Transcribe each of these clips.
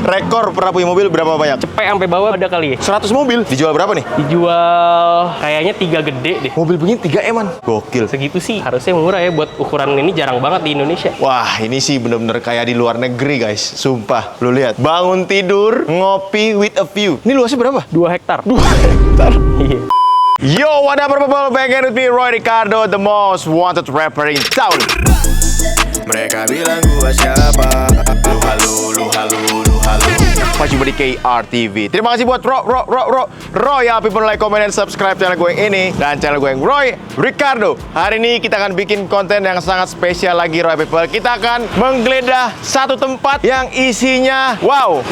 Rekor pernah punya mobil berapa banyak? Cepet sampai bawah ada kali ya. 100 mobil. Dijual berapa nih? Dijual kayaknya 3 gede deh. Mobil begini 3 M-an. Gokil. Segitu sih harusnya murah ya, buat ukuran ini jarang banget di Indonesia. Wah, ini sih bener-bener kayak di luar negeri, guys. Sumpah. Lu lihat. Bangun tidur, ngopi with a view. Ini luasnya berapa? 2 hektar. 2 hektar. Iya. Yo, what up, people? Back again with me, Roy Ricardo, the most wanted rapper in town. Mereka bilang gua siapa? Lu halu. Pas jumpa di KRTV. Terima kasih buat Roy ya, people, like, comment, and subscribe channel gue yang ini dan channel gue yang Roy Ricardo. Hari ini kita akan bikin konten yang sangat spesial lagi, Roy people. Kita akan menggeledah satu tempat yang isinya wow,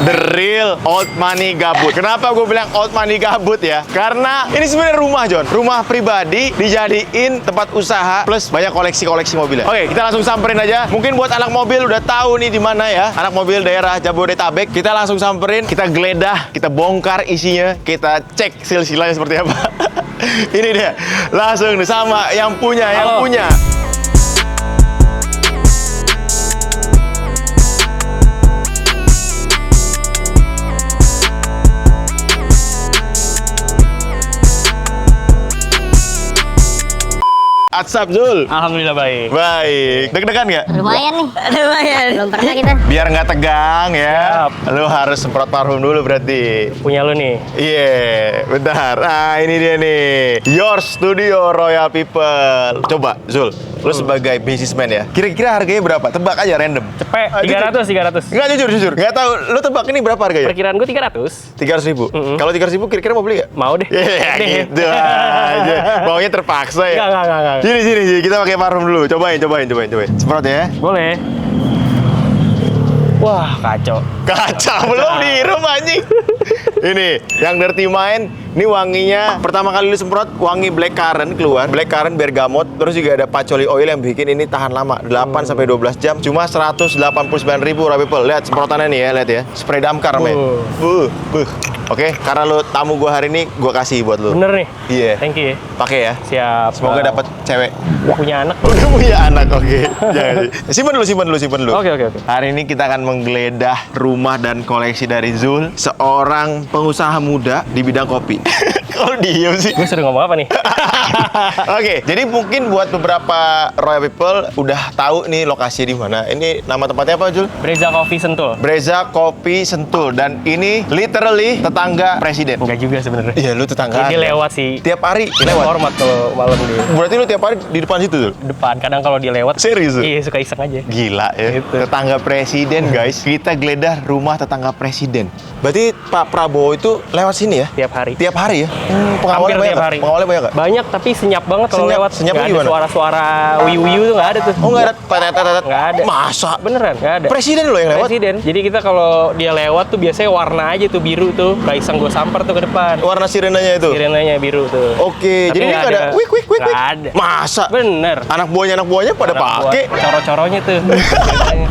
the real old money gabut. Kenapa gue bilang old money gabut ya? Karena ini sebenarnya rumah, John. Rumah pribadi dijadiin tempat usaha plus banyak koleksi-koleksi mobilnya. Oke, kita langsung samperin aja. Mungkin buat anak mobil udah tahu nih di mana ya. Anak mobil daerah Jabodetabek. Kita langsung samperin, kita geledah, kita bongkar isinya, kita cek silsilahnya seperti apa. Ini dia. Langsung sama yang punya. WhatsApp, Zul? Alhamdulillah baik. Baik. Deg-degan nggak? Lumayan nih. Lumayan. Belum pernah kita. Biar nggak tegang ya. Siap. Lu harus semprot parfum dulu berarti. Punya lu nih. Iya, bentar. Nah, ini dia nih. Your Studio Royal People. Coba, Zul. Lu sebagai businessman ya. Kira-kira harganya berapa? Tebak aja random. Cepet. 300. Enggak, jujur. Nggak tahu. Lu tebak ini berapa harganya? Perkiraan gue 300. 300.000. Kalau 300.000 kira-kira mau beli nggak? Mau deh. Iya, Deh. gitu aja. Maunya terpaksa ya. Enggak. Sini, kita pakai parfum dulu. Cobain. Semprot ya. Boleh. Wah, kacau. Kaca belum dihirup anjing. Ini yang Dirty Mind, ini wanginya pertama kali lu semprot wangi blackcurrant keluar, blackcurrant bergamot, terus juga ada patchouli oil yang bikin ini tahan lama, 8 sampai 12 jam, cuma 189.000 people. Lihat semprotannya nih ya, lihat ya. Spray damkar namanya. Oke, karena lu tamu gua hari ini, gua kasih buat lu. Bener nih. Iya. Thank you ya. Pakai ya. Siap. Semoga dapat cewek. Punya anak. Udah punya anak, oke. Jangan. Simpen dulu. Oke. Hari ini kita akan menggeledah rumah dan koleksi dari Zul, seorang pengusaha muda di bidang kopi. Kalau diem sih. Gue suruh ngomong apa nih? Oke, jadi mungkin buat beberapa Royal People udah tahu nih lokasi di mana. Ini nama tempatnya apa, Jul? Breza Coffee Sentul. Breza Kopi Sentul, dan ini literally tetangga presiden. Enggak juga sebenarnya. Iya, lu tetangga. Dia lewat sih. Tiap hari Lewat. lewat. Hormat kalau malam dia. Berarti lu tiap hari di depan situ, Jul? Depan. Kadang kalau dia lewat. Serius? Zul? Iya, suka iseng aja. Gila ya, Gitu. tetangga presiden, guys. Kita geledah rumah tetangga presiden. Berarti Pak Prabowo itu lewat sini ya? Tiap hari. Tiap hari ya? Hampir Pengawalnya banyak tiap nggak? hari. Pengawalnya banyak nggak? Banyak, tapi senyap banget kalau Senyap? lewat. Senyapnya Nggak ada gimana? suara-suara wiu-wiu tuh nggak ada tuh. Oh, nggak ada tetet-tetet? Nggak ada. Masa? Beneran, nggak ada. Presiden loh yang lewat? Presiden. Jadi kita kalau dia lewat tuh biasanya warna aja tuh, biru tuh. Gak iseng gue samper tuh ke depan. Warna sirenanya itu? Sirenanya biru tuh. Oke, Tapi jadi ini nggak nggak ada wik. Nggak ada. Masa? Bener. Anak buahnya pada pakai? Coro-coronya tuh.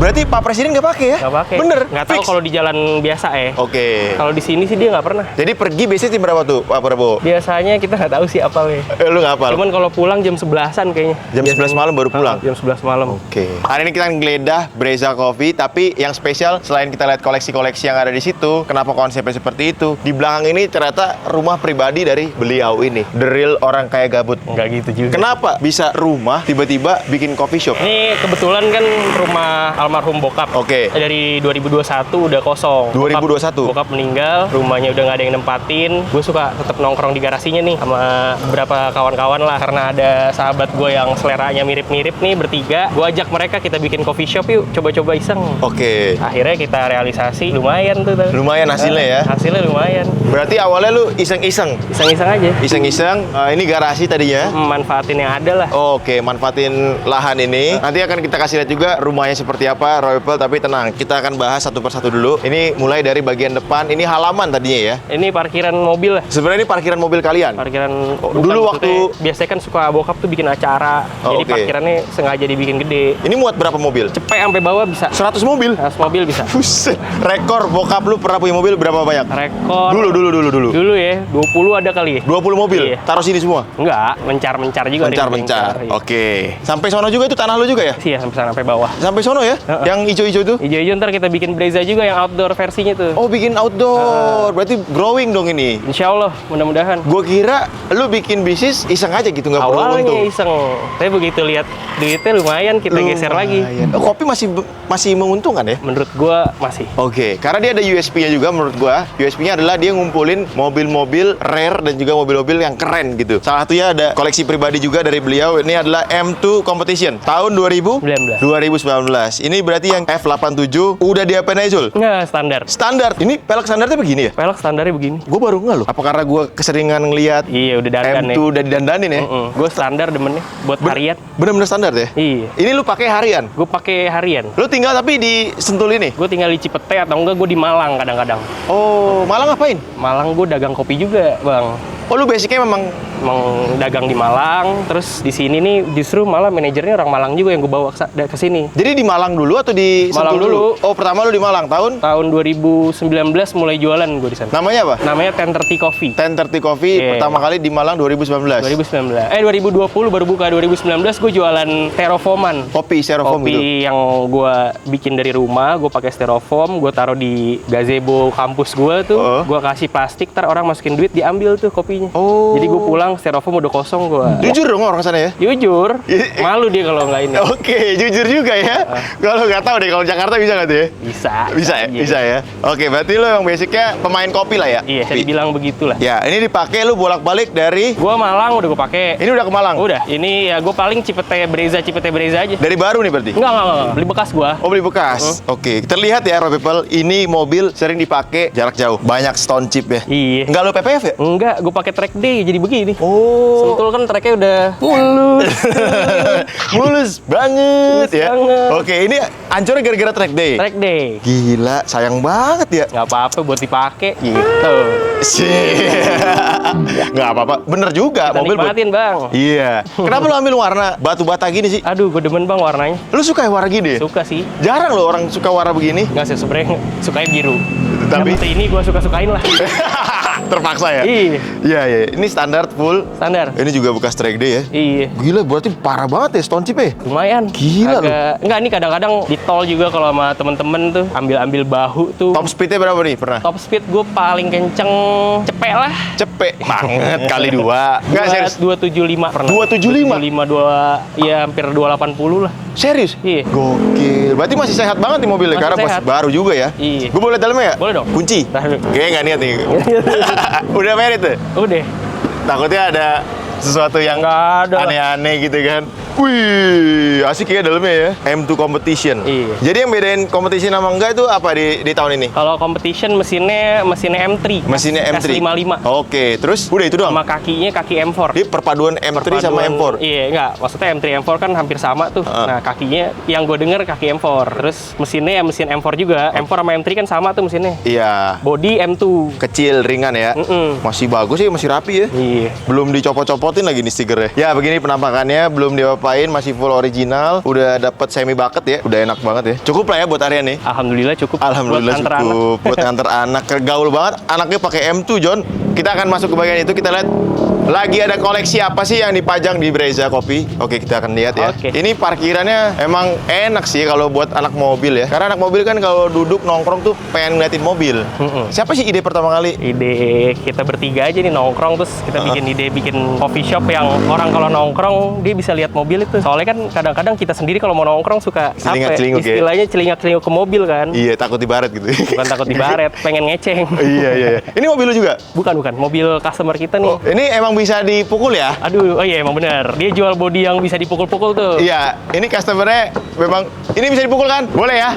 Berarti Pak Presiden nggak pakai ya? Nggak pakai. Bener? Nggak tahu Fix? kalau di jalan biasa ya. Oke. Kalau di sini sih dia nggak pernah. Jadi pergi biasanya jam berapa tuh Pak Prabowo? Biasanya kita nggak tahu sih apalnya. Lu nggak hafal? Cuman kalau pulang jam 11-an kayaknya. Jam 11 malam baru pulang? Jam 11 malam. Oke. Hari ini kita ngeledah Breza Coffee, tapi yang spesial selain kita lihat koleksi-koleksi yang ada di situ, kenapa konsepnya seperti itu? Di belakang ini ternyata rumah pribadi dari beliau ini, the real orang kaya gabut. Nggak gitu juga. Kenapa bisa rumah tiba-tiba bikin coffee shop? Ini kebetulan kan rumah almarhum bokap. Oke. Dari 2021 udah kosong. 2021? Bokap meninggal, rumahnya udah nggak ada yang nempatin. Gue suka tetap nongkrong di garasinya nih sama beberapa kawan-kawan lah. Karena ada sahabat gue yang seleranya mirip-mirip nih bertiga. Gue ajak mereka, kita bikin coffee shop yuk, coba-coba iseng. Oke. Akhirnya kita realisasi, lumayan tuh. Lumayan hasilnya ya? Hasilnya lumayan. Berarti awalnya lu iseng-iseng? Iseng-iseng aja. Iseng-iseng, ini garasi tadinya? Manfaatin yang ada lah. Oke, manfaatin lahan ini. Nanti akan kita kasih lihat juga rumahnya seperti apa, Royal People. Tapi tenang, kita akan bahas satu persatu dulu. Ini mulai dari bagian depan. Ini halaman tadinya ya? Ini parkiran mobil lah. Sebenarnya ini parkiran mobil kalian? Parkiran dulu waktu- biasanya kan suka bokap tuh bikin acara. Oh, jadi oke. parkirannya sengaja dibikin gede. Ini muat berapa mobil? Cepet sampai bawah bisa. 100 mobil? 100 mobil bisa. Buset. Rekor bokap lu pernah punya mobil berapa banyak? Rekor. Dulu. Dulu ya, 20 ada kali ya? 20 mobil? Iya. Taruh sini semua? Enggak, mencar-mencar juga. ada yang Mencar-mencar. Iya. Oke. Sampai sono juga itu tanah lu juga ya? Iya, sampai sana, sampai bawah. Sampai sono ya? Yang ijo-ijo itu? Hijau-hijau ntar kita bikin Brezza juga yang outdoor versinya tuh. Oh, bikin outdoor. Berarti growing dong ini. Insya Allah, mudah-mudahan. Gue kira lu bikin bisnis iseng aja gitu, nggak perlu untung. Awalnya iseng, tapi begitu lihat duitnya lumayan, kita geser lagi. Oh, kopi masih menguntungkan ya? Menurut gua masih. Oke, karena dia ada USP-nya juga menurut gua. USP-nya adalah dia ngumpulin mobil-mobil rare dan juga mobil-mobil yang keren gitu. Salah satunya ada koleksi pribadi juga dari beliau. Ini adalah M2 Competition tahun 2019. Ini berarti yang F87 udah diapain aja, Zul? Nggak, standar. Standar. Ini pelek standarnya begini ya? Pelek standarnya begini. Gue baru nggak loh. Apa karena gue keseringan ngeliat Iya, udah dandan M2 ya. udah didandanin ya? Gue standar demennya buat harian. Bener-bener standar ya? Iya. Ini lu pakai harian? Gue pakai harian. Lu tinggal tapi di Sentul ini? Gue tinggal di Cipete atau enggak gue di Malang kadang-kadang. Oh, Malang ngapain? Malang gue dagang kopi juga, Bang. Oh, lu basicnya memang Emang dagang di Malang, terus di sini nih justru malah manajernya orang Malang juga yang gue bawa ke sini. jadi di Malang dulu atau di Malang Sentul dulu. Oh, pertama lu di Malang tahun? Tahun 2019 mulai jualan gue di sana. Namanya apa? Namanya 1030 Coffee. 1030 Coffee Iya. pertama kali di Malang 2019. 2020 baru buka. 2019 gue jualan styrofoaman. Kopi styrofoam Kopi gitu. yang gue bikin dari rumah, gue pakai styrofoam, gue taruh di gazebo kampus gue tuh, gue kasih plastik, ntar orang masukin duit diambil tuh kopinya. Oh. Jadi gue pulang styrofoam udah kosong gue. Jujur dong orang sana ya? Jujur, Iya. malu dia kalau nggak ini. Oke, jujur juga ya. Kalau nggak tahu deh kalau Jakarta bisa nggak tuh ya? Bisa. Bisa ya? aja. Bisa ya? Oke, berarti lo yang basicnya pemain kopi lah ya? Iya, saya Kopi. dibilang begitulah. Ya, ini dipakai lu bolak-balik dari Gue Malang udah gue pakai. ini udah ke Malang. Udah, ini ya gue paling Cipete Brezza aja. Dari baru nih berarti. Enggak. Beli bekas gue. Oh, beli bekas. Oke, terlihat ya Roy People, ini mobil sering dipakai jarak jauh. Banyak stone chip ya. Iya. Enggak lo PPF ya? Enggak, gue pakai track day jadi begini. Oh. Sentul kan tracknya udah mulus. Mulus banget Mulus ya. banget. Oke, ini hancurnya gara-gara track day. Track day. Gila, sayang banget ya. Nggak apa-apa buat dipakai gitu. Sih. Nggak apa-apa. Bener juga Kita mobil buat. nikmatin, Bang. Iya. Kenapa lu ambil warna batu bata gini sih? Aduh, gue demen Bang warnanya. Lu suka warna gini? Suka sih. Jarang loh orang suka warna begini. Nggak sih, sebenarnya sukanya biru. Tapi- Tapi ini gue suka-sukain lah. Terpaksa ya? Iya. Iya, iya. Ini standar full. Standar. Ini juga bekas track day ya. Iya. Gila, berarti parah banget ya stone chip ya? Lumayan. Gila lu. Enggak, ini kadang-kadang di tol juga kalau sama temen-temen tuh ambil bahu tuh. Top speednya berapa nih? Pernah? Top speed gue paling kenceng cepet lah. Cepet banget kali dua. Enggak serius. 275 pernah. 275? 2 ya hampir 280 lah. Serius? Iya. Gokil. Berarti masih sehat banget nih mobilnya Masih karena masih sehat. baru juga ya. Iya. Gue boleh dalamnya ya? Boleh dong. Kunci? Taruh. Kayaknya nggak niat nih. Udah merit tuh? Udah. Takutnya ada sesuatu yang Nggak ada lah. aneh-aneh gitu kan. Wih, asik ya dalamnya ya. M2 Competition. Iya. Jadi yang bedain competition sama enggak itu apa di tahun ini? Kalau competition mesinnya M3. Mesinnya M3. S55. Oke, terus udah itu doang. Sama kakinya kaki M4. Jadi perpaduan M3 sama M4. Iya, enggak. Maksudnya M3 M4 kan hampir sama tuh. Nah, kakinya yang gue denger kaki M4. Terus mesinnya ya mesin M4 juga. M4 sama M3 kan sama tuh mesinnya. Iya. Body M2. Kecil, ringan ya. Masih bagus sih, masih rapi ya. Iya. Belum dicopot-copotin lagi nih stikernya. Ya begini penampakannya, belum diapain, masih full original. Udah dapat semi bucket ya, udah enak banget ya. Cukup lah ya buat Aryan nih. Alhamdulillah cukup. Alhamdulillah buat antar anak. cukup buat nganter anak. Gaul banget, anaknya pakai M2 John. Kita akan masuk ke bagian itu, kita lihat lagi ada koleksi apa sih yang dipajang di Brezza Coffee. Oke, kita akan lihat ya. Oke. Ini parkirannya emang enak sih kalau buat anak mobil ya. Karena anak mobil kan kalau duduk nongkrong tuh pengen ngeliatin mobil. Siapa sih ide pertama kali? Ide kita bertiga aja nih nongkrong, terus kita bikin ide bikin coffee shop yang orang kalau nongkrong dia bisa lihat mobil itu. Soalnya kan kadang-kadang kita sendiri kalau mau nongkrong suka Celingak-celinguk ya? istilahnya celingak-celinguk ke mobil kan. Iya, takut dibaret gitu. Bukan takut dibaret, pengen ngeceng. Iya. Ini mobil lu juga? Bukan, mobil customer kita nih. Oh, ini emang bisa dipukul ya? Aduh, oh iya emang bener. Dia jual body yang bisa dipukul-pukul tuh. Iya, ini customernya memang ini bisa dipukul kan? Boleh ya?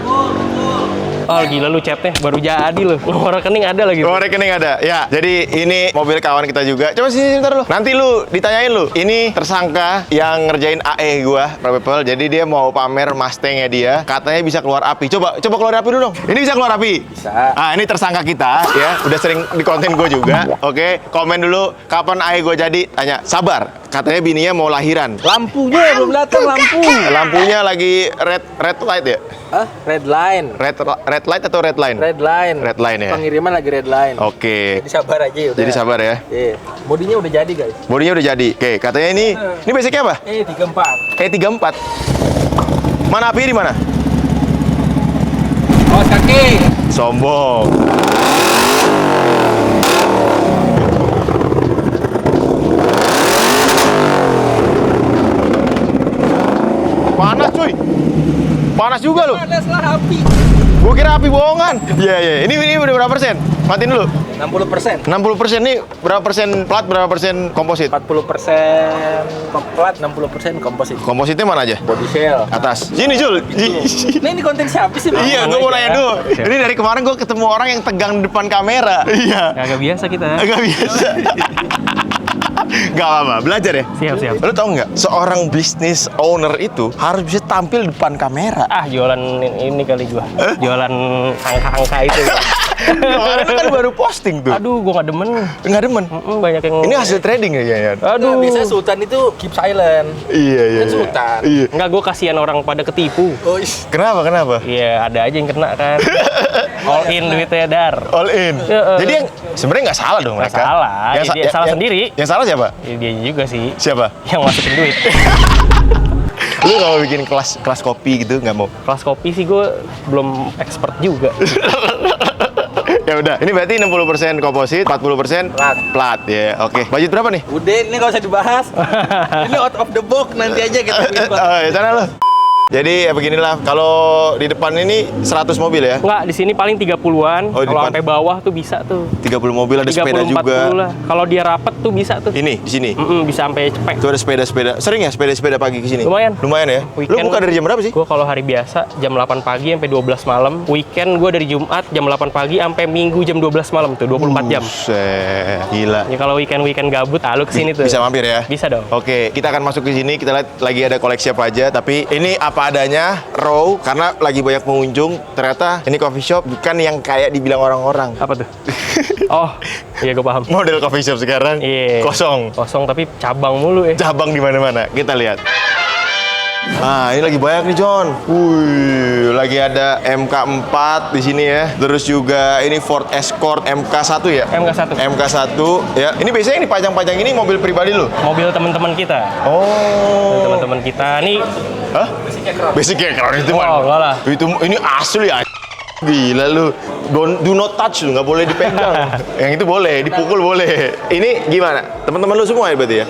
Oh gila lu chatnya baru jadi lu. Nomor rekening ada lagi. Oh, rekening ada. Ya, jadi ini mobil kawan kita juga. Coba sini bentar lu. Nanti lu ditanyain lu. Ini tersangka yang ngerjain AE gua, Probable. Jadi dia mau pamer Mustang-nya dia. Katanya bisa keluar api. Coba keluar api dulu dong. Ini bisa keluar api? Bisa. Ah, ini tersangka kita ya. Udah sering di konten gua juga. Oke, komen dulu kapan AE gua jadi. Tanya. Sabar. katanya bininya mau lahiran. Lampunya belum datang, lampu. Lampunya lagi red light ya? Hah? Red line. Red light atau red line? Red line. Red line ya? Pengiriman lagi red line. Oke. Jadi sabar aja ya udah. Jadi sabar ya. Iya. Bodinya udah jadi, guys. Bodinya udah jadi. Oke, katanya ini basicnya apa? 34. E34. Mana api di mana? Awas kaki. Sombong. Panas cuy. Panas juga loh. Panaslah api. Gua kira api bohongan. Iya. Ini udah berapa persen? Matiin dulu. 60%. 60% nih berapa persen plat, berapa persen komposit? 40% plat, 60% komposit. Kompositnya mana aja? Body shell. Atas. Sini Jul. Nah, ini konten siapa sih, Bang? Iya, gue mau nanya dulu. Ini dari kemarin gue ketemu orang yang tegang di depan kamera. Iya. Agak biasa kita. Agak biasa. Gak apa-apa, belajar ya? Siap. Lo tau nggak, seorang business owner itu harus bisa tampil depan kamera. Jualan ini kali gua. Jualan angka-angka itu. Kemarin kan baru posting tuh. Aduh, gua nggak demen. Nggak demen. Banyak yang Ini hasil trading ya, ya? Aduh. Biasanya Sultan itu keep silent. Iya. Kan Sultan. Iya. Enggak, gua kasihan orang pada ketipu. Oh, Kenapa? Iya, ada aja yang kena kan. All in duitnya dar. All in. Ya, Jadi yang sebenarnya nggak salah dong Nggak mereka. salah. Dia salah sendiri. Yang salah siapa? Ya, dia juga sih. Siapa? Yang masukin duit. Lu nggak mau bikin kelas kopi gitu, nggak mau? Kelas kopi sih gue belum expert juga. Ya udah, ini berarti 60% komposit, 40% plat ya. Oke. Budget berapa nih? Udah, ini nggak usah dibahas. Ini out of the box, nanti aja kita bikin konten. Oh, ya sana lo. Jadi ya beginilah, kalau di depan ini 100 mobil ya? Enggak, di sini paling 30-an. Oh, di Kalau depan. sampai bawah tuh bisa tuh. 30 mobil, ada 30, sepeda 40 juga. lah. Kalau dia rapet tuh bisa tuh. Ini, di sini. Bisa sampai cepek. Tuh ada sepeda-sepeda. Sering ya sepeda-sepeda pagi ke sini? Lumayan. Lumayan ya? Lu buka dari jam berapa sih? Gue kalau hari biasa jam 8 pagi sampai 12 malam. Weekend gue dari Jumat jam 8 pagi sampai Minggu jam 12 malam tuh, 24 jam. Buset, gila. Ya kalau weekend gabut, lu kesini tuh. Bisa mampir ya? Bisa dong. Oke, kita akan masuk ke sini. Kita lihat lagi ada koleksi apa aja. Tapi ini apa adanya, raw, karena lagi banyak pengunjung. Ternyata ini coffee shop bukan yang kayak dibilang orang-orang. Apa tuh? Oh, iya gue paham. Model coffee shop sekarang Iya. kosong. Kosong tapi cabang mulu ya. Cabang di mana-mana. Kita lihat. Nah, ini lagi banyak nih, John. Wih, lagi ada MK4 di sini ya. Terus juga ini Ford Escort MK1 ya? MK1. MK1 ya. Ini biasanya yang dipajang-pajang ini mobil pribadi lo? Mobil teman-teman kita. Oh. Teman-teman kita nih. Hah? Basicnya Crown itu mah. Oh, enggak lah. Itu ini asli ya. Gila lu. Do not touch lu, nggak boleh dipegang. Yang itu boleh, dipukul boleh. Ini gimana? Teman-teman lu semua ya berarti ya?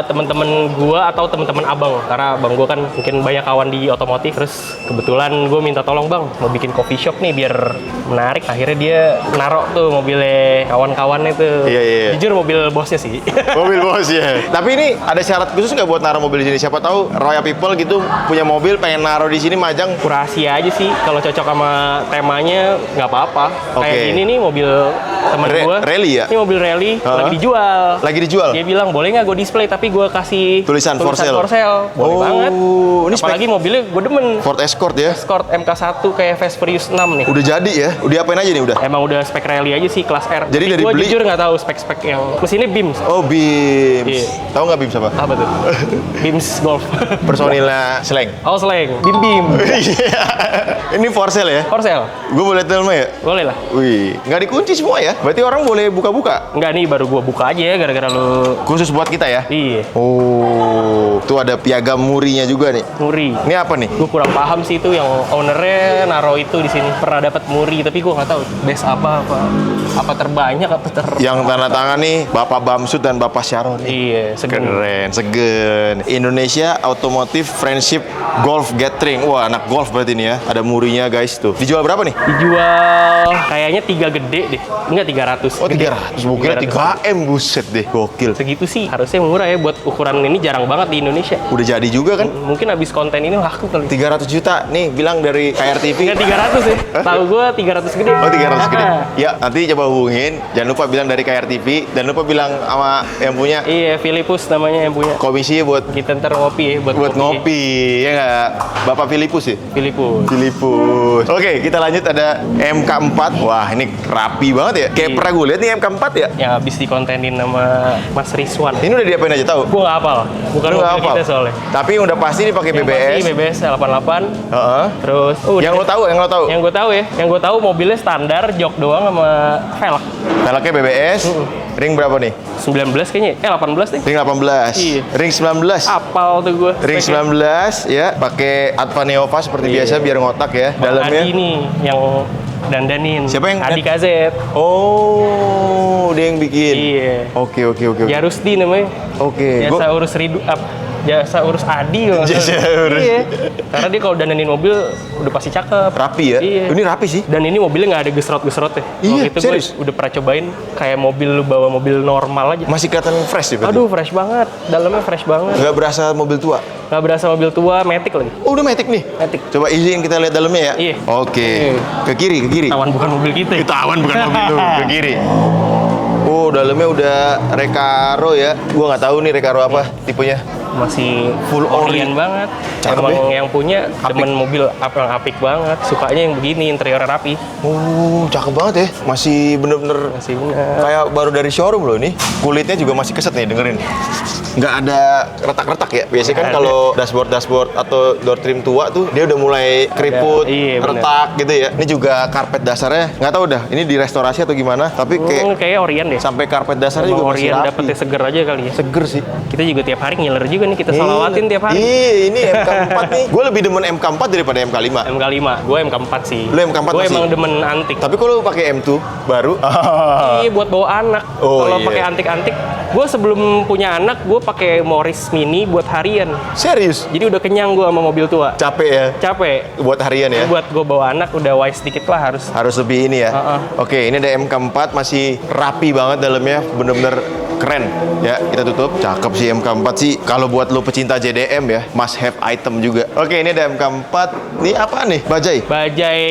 Teman-teman gua atau teman-teman abang, karena abang gua kan mungkin banyak kawan di otomotif. Terus kebetulan gua minta tolong, bang, mau bikin coffee shop nih biar menarik. Akhirnya dia narok tuh mobilnya kawan-kawan itu. Iya. Jujur mobil bosnya sih. Mobil bos ya. Tapi ini ada syarat khusus nggak buat naruh mobil di sini? Siapa tahu Royal People gitu punya mobil pengen naruh di sini majang. Kurasi aja sih. Kalau cocok sama temanya nggak apa-apa. Oke. Kayak gini nih mobil teman gua. Rally ya? Ini mobil rally lagi dijual. Lagi dijual? Dia bilang boleh nggak gue display tapi gue kasih Tulisan for sale. Boleh Oh, banget. ini Apalagi mobilnya gue demen. Ford Escort ya? Escort MK1 kayak Fast Furious 6 nih. Udah jadi ya? Udah apain aja nih udah? Emang udah spek rally aja sih kelas R. Jadi dari gue beli- jujur nggak tahu spek-spek yang mesinnya Bims. Oh, Bims. Iya. Tahu nggak Bims apa? Apa tuh? Bims Golf. Personilnya Slang. Oh, Slang. Bim. Iya. Ini for sale ya? For sale. Gue boleh telepon ya? Boleh lah. Wih, nggak dikunci semua ya? Berarti orang boleh buka-buka? Enggak nih, baru gue buka aja ya gara-gara lu. Khusus buat kita ya? Iya, Oh, tuh ada piagam murinya juga nih. muri. Ini apa nih? Gue kurang paham sih itu yang ownernya naro itu di sini. Pernah dapat muri tapi gue nggak tahu base apa terbanyak apa Yang tanda tangan nih Bapak Bamsud dan Bapak Syaron nih. Iya, segen. Keren, segen. Indonesia Automotive Friendship Golf Gathering. Wah, anak golf berarti nih ya. Ada murinya guys tuh. Dijual berapa nih? Dijual kayaknya 3 gede deh. Enggak 300. Oh, Gede. 300. Mungkin 3M, buset deh. Gokil. Segitu sih harusnya murah ya buat ukuran ini, jarang banget di Indonesia. Udah jadi juga kan? Mungkin habis konten ini laku kali. 300 juta. Nih, bilang dari KRTV. Enggak 300 ya. Tahu gue 300 gede. Oh, 300 gede. Ah. Ya, nanti coba hubungin. Jangan lupa bilang dari KRTV. Dan lupa bilang sama yang punya Iya, Filipus namanya yang punya. komisi buat Kita ntar ngopi ya buat ngopi. Ya nggak? Bapak Filipus ya? Filipus. Filipus. Oke, kita lanjut ada MK4. Wah, Wah, ini rapi banget ya. Kayak Iya. pernah gue lihat nih MK4 ya. Yang habis dikontenin sama Mas Rizwan. Ini udah diapain aja tahu? Gue nggak hafal, bukan Lu nggak mobil hafal? kita soalnya. Tapi yang udah pasti dipakai Yang BBS. pasti BBS 88. Heeh. Terus, Yang lo tahu, yang lo tahu. Yang gue tahu ya, yang gue tahu mobilnya standar, jok doang sama velg. Velgnya BBS. Ring berapa nih? 19 kayaknya, 18 nih. Ring 18. Iya. Ring 19. Apal tuh gue. Ring 19 ya, pakai Adva Neova seperti Iya. biasa biar ngotak ya dalamnya. Adi nih yang dandanin. Siapa yang Adi KZ. Oh, dia yang bikin. Iya. Oke. Jarusdi namanya. Oke. Jasa urus jasa urus Adi kalau nggak Jasa salah. urus. Iya. Karena dia kalau dandanin mobil udah pasti cakep. Rapi ya? Iya. Ini rapi sih. Dan ini mobilnya nggak ada gesrot-gesrot ya. Iya, Waktu itu serius? gue udah pernah cobain kayak mobil lu bawa mobil normal aja. Masih kelihatan fresh ya berarti? Aduh, fresh banget. Dalamnya fresh banget. Nggak berasa mobil tua? Nggak berasa mobil tua, matic lagi. Oh, udah matic nih? Matic. Coba izin kita lihat dalamnya ya? Iya. Oke. Ke kiri. Tawan bukan mobil kita. Ya. Tawan bukan mobil lu, ke kiri. Oh, dalamnya udah Recaro ya. Gua nggak tahu nih Recaro apa tipenya. Masih Full Orient ori. banget. Cakep Emang ya? yang punya demen mobil yang apik banget. Sukanya yang begini, interiornya rapi. Oh, cakep banget ya. Masih bener-bener Masih bener. kayak baru dari showroom loh ini. Kulitnya juga masih keset nih, dengerin. Nggak ada retak-retak ya. Biasanya kan Nggak ada. kalau dashboard atau door trim tua tuh dia udah mulai keriput, Iya, bener. retak gitu ya. Ini juga karpet dasarnya nggak tahu dah. Ini direstorasi atau gimana? Tapi kayak Kayaknya Orient deh. sampai karpet dasarnya Emang juga masih Orient rapi. dapetnya seger aja kali ya. Seger sih. Kita juga tiap hari ngiler juga nih, kita salawatin tiap hari. Iya, ini MK4 nih. Gue lebih demen MK4 daripada MK5. MK5, gue MK4 sih. Lu MK4 Gue masih? emang demen antik. Tapi kalau lu pakai M2 baru, Iya, buat bawa anak. Oh, Kalau iya. pakai antik-antik, gue sebelum punya anak, gue pakai Morris Mini buat harian. serius Jadi udah kenyang gue sama mobil tua. capek ya Capek. buat harian ya. Buat gue bawa anak udah wise dikit lah harus. Harus lebih ini ya. Heeh. Oke, ini ada MK4 masih rapi banget dalamnya, bener-bener keren. Ya, kita tutup. Cakep sih MK4 sih. Kalau buat lu pecinta JDM ya, must have item juga. Oke, ini ada MK4. Ini apa nih? Bajai. Bajai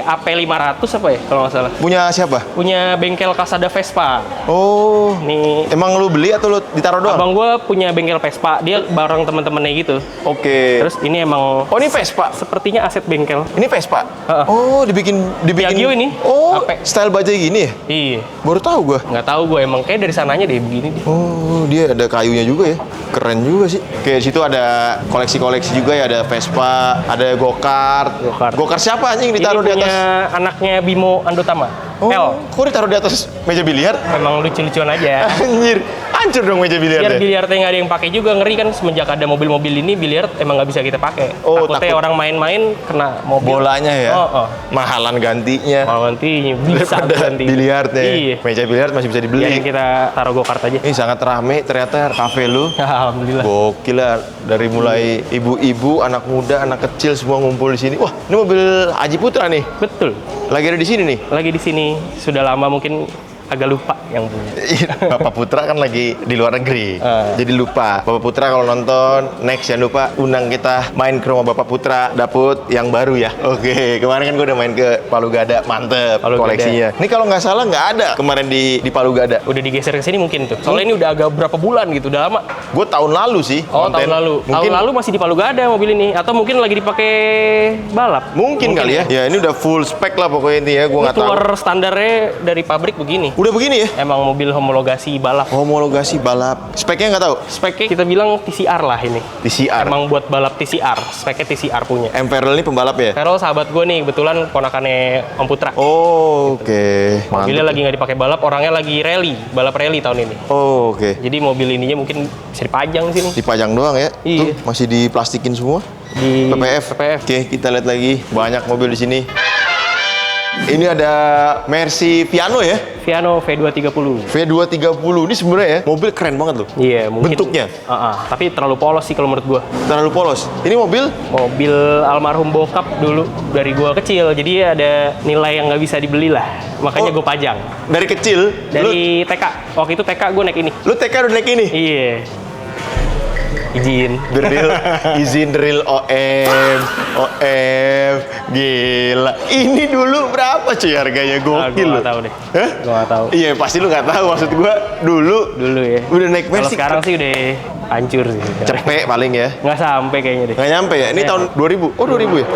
AP500 apa ya kalau nggak salah. Punya siapa? Punya bengkel Kasada Vespa. Oh, Nih, emang lu beli atau lu ditaruh doang? abang gue punya bengkel Vespa. Dia bareng temen-temennya gitu. Oke. Terus ini emang Oh, ini Vespa. sepertinya aset bengkel. Ini Vespa. Heeh. Oh, dibikin Piaggio ini. Oh, Ape. style bajai gini ya? Iya. Baru tahu gua. Nggak tahu gue emang kayak dari sananya deh begini deh. Oh, dia ada kayunya juga ya. Keren juga sih. Kayak situ ada koleksi-koleksi juga ya, ada Vespa, ada go-kart. Go-kart. Go-kart siapa anjing Ini ditaruh di punya atas? anaknya Bimo Andotama. Oh, L. kok ditaruh di atas meja biliar? Memang lucu-lucuan aja. Anjir, hancur dong meja Biar biliarnya. biliarnya nggak ada yang pakai juga, ngeri kan semenjak ada mobil-mobil ini biliar emang nggak bisa kita pakai. Oh, Takutnya takut. orang main-main kena mobil. Bolanya ya. Oh. Mahalan gantinya. Kalau nanti bisa Daripada ganti. biliarnya. Iya. Meja biliar masih bisa dibeli. Biarin kita taruh go-kart aja. Ini sangat rame ternyata kafe lu. Alhamdulillah. Gokil lah, dari mulai ibu-ibu, anak muda, anak kecil semua ngumpul di sini. Wah, ini mobil Aji Putra nih. Betul. Lagi ada di sini nih. Lagi di sini sudah lama mungkin agak lupa yang punya. Bapak Putra kan lagi di luar negeri, Ah. jadi lupa. Bapak Putra kalau nonton, next jangan lupa undang kita main ke rumah Bapak Putra, dapet yang baru ya. Oke, kemarin kan gue udah main ke Palu Gada, mantep Palu Gada. koleksinya. Ini kalau nggak salah nggak ada kemarin di Palu Gada. Udah digeser ke sini mungkin tuh. Soalnya ini udah agak berapa bulan gitu, udah lama. Gue tahun lalu sih. Oh, konten. tahun lalu. Mungkin, Tahun lalu masih di Palu Gada mobil ini atau mungkin lagi dipakai balap. mungkin kali ya. Ya ini udah full spek lah pokoknya ini ya. Gue Ini nggak tahu. keluar standarnya dari pabrik begini. Udah begini ya? Emang mobil homologasi balap. Homologasi balap. Speknya nggak tahu. Speknya kita bilang TCR lah ini. TCR. Emang buat balap TCR. Speknya TCR punya. Ferrell ini pembalap ya? Carol sahabat gue nih, kebetulan ponakannya Om Putra. Oh, oke. Mobilnya Mantep. lagi nggak dipakai balap, orangnya lagi rally, balap rally tahun ini. Oh, oke. Jadi mobil ininya mungkin bisa dipajang sini. Dipajang doang ya? Iya. Tuh, masih diplastikin semua. Di PPF. Oke, kita lihat lagi. Banyak mobil di sini. Ini ada Mercy Piano ya? Viano V230. V230. Ini sebenarnya ya mobil keren banget loh. Iya, mungkin. Bentuknya? Tapi terlalu polos sih kalau menurut gua. Terlalu polos. Ini mobil Mobil almarhum bokap dulu dari gua kecil, jadi ada nilai yang nggak bisa dibeli lah. Makanya Oh. gua pajang. dari kecil. Dari TK. Waktu itu TK gua naik ini. Lu TK udah naik ini? Iya. Izin. Drill, izin drill OM, gila. Ini dulu berapa cuy harganya? Gua Gokil nggak loh. tahu deh. Hah? Gua nggak tahu. Iya pasti lu nggak tahu, maksud gua dulu Dulu ya. udah naik Kalau Mercy. sekarang sih udah hancur sih. Cepet paling ya. Nggak sampai kayaknya deh. Nggak nyampe ya? Ini Iya. tahun 2000. Oh 2000 ya?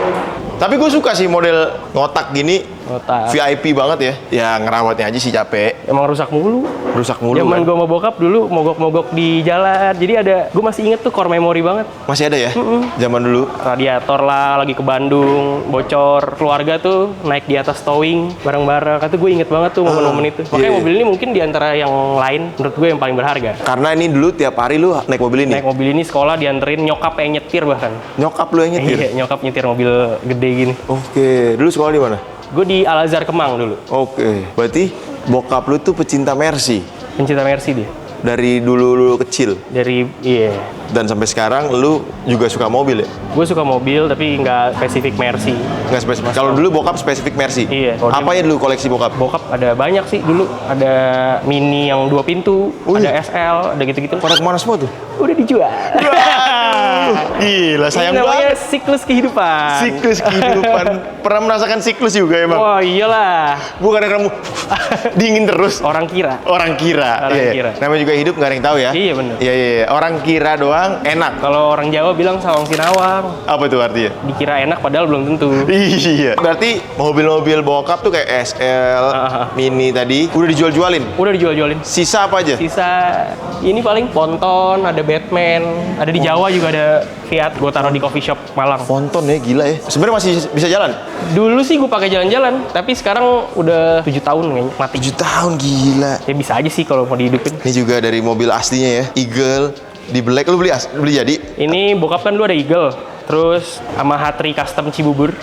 Tapi gue suka sih model ngotak gini. Otak. VIP banget ya. Ya ngerawatnya aja sih capek. Emang rusak mulu. Rusak mulu Zaman kan. gue sama bokap dulu mogok-mogok di jalan. Jadi gue masih inget tuh core memory banget. Masih ada ya? Zaman dulu. Radiator lah, lagi ke Bandung, bocor. Keluarga tuh naik di atas towing bareng-bareng. Kata gue inget banget tuh momen-momen itu. Makanya iya. mobil ini mungkin di antara yang lain menurut gue yang paling berharga. Karena ini dulu tiap hari lu naik mobil ini. Naik mobil ini sekolah dianterin nyokap yang nyetir bahkan. Nyokap lu yang nyetir. Iya, nyokap nyetir mobil gede gini. Oke, dulu sekolah di mana? Gue di Al Azhar Kemang dulu. Oke, berarti bokap lu tuh pecinta Mercy Pencinta Mercy dia. dari dulu kecil Iya. dan sampai sekarang lu juga suka mobil ya? Gue suka mobil tapi nggak spesifik Mercy. Nggak spesifik. Kalau dulu bokap spesifik Mercy. Iya. Kalau Apa ya dulu koleksi bokap? Bokap ada banyak sih dulu. Ada Mini yang 2 pintu, ada SL, ada gitu-gitu. Pada kemana semua tuh? Udah dijual. Gila, sayang Ini namanya banget. siklus kehidupan. Siklus kehidupan. Pernah merasakan siklus juga emang? Wah iyalah. Bukan kamu dingin terus. Orang kira. Orang kira. Orang Iya. kira. Namanya juga hidup nggak ada yang tahu ya? Iya, bener. Iya. Orang kira doang enak. Kalau orang Jawa bilang sawang sinawang. Apa itu artinya? Dikira enak padahal belum tentu. Iya. Berarti mobil-mobil bokap tuh kayak SL, Mini tadi udah dijual-jualin. Udah dijual-jualin. Sisa apa aja? Sisa ini paling ponton, ada Batman, ada di Jawa juga ada Fiat. Gue taruh di coffee shop Malang. Ponton ya, gila ya. Sebenarnya masih bisa jalan. Dulu sih gue pakai jalan-jalan, tapi sekarang udah 7 tahun kayaknya mati. 7 tahun gila. Ya bisa aja sih kalau mau dihidupin. Ini juga dari mobil aslinya ya, Eagle di black. Lu beli jadi? Ini bokap kan dulu ada Eagle, terus sama Hatri Custom Cibubur.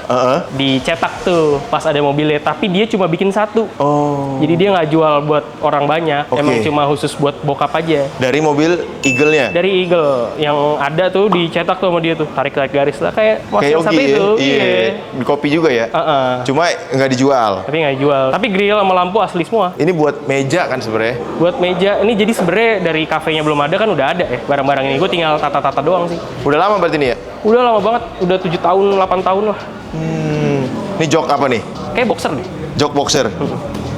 Dicetak tuh pas ada mobilnya, tapi dia cuma bikin satu. Oh. Jadi dia nggak jual buat orang banyak, Oke. emang cuma khusus buat bokap aja. Dari mobil Eagle-nya. Dari Eagle yang ada tuh dicetak tuh sama dia tuh, tarik garis lah kayak Kayak yang satu Yogi itu. ya? Iya. Di kopi juga ya? Cuma nggak dijual. Tapi nggak jual. Tapi grill sama lampu asli semua. Ini buat meja kan sebenarnya. Buat meja, ini jadi sebenarnya dari kafenya belum ada kan udah ada ya barang-barang ini. Gue tinggal tata-tata doang sih. Udah lama berarti ini ya? Udah lama banget, udah 7 tahun, 8 tahun lah. Ini jok apa nih? Kayak boxer deh. Jok boxer.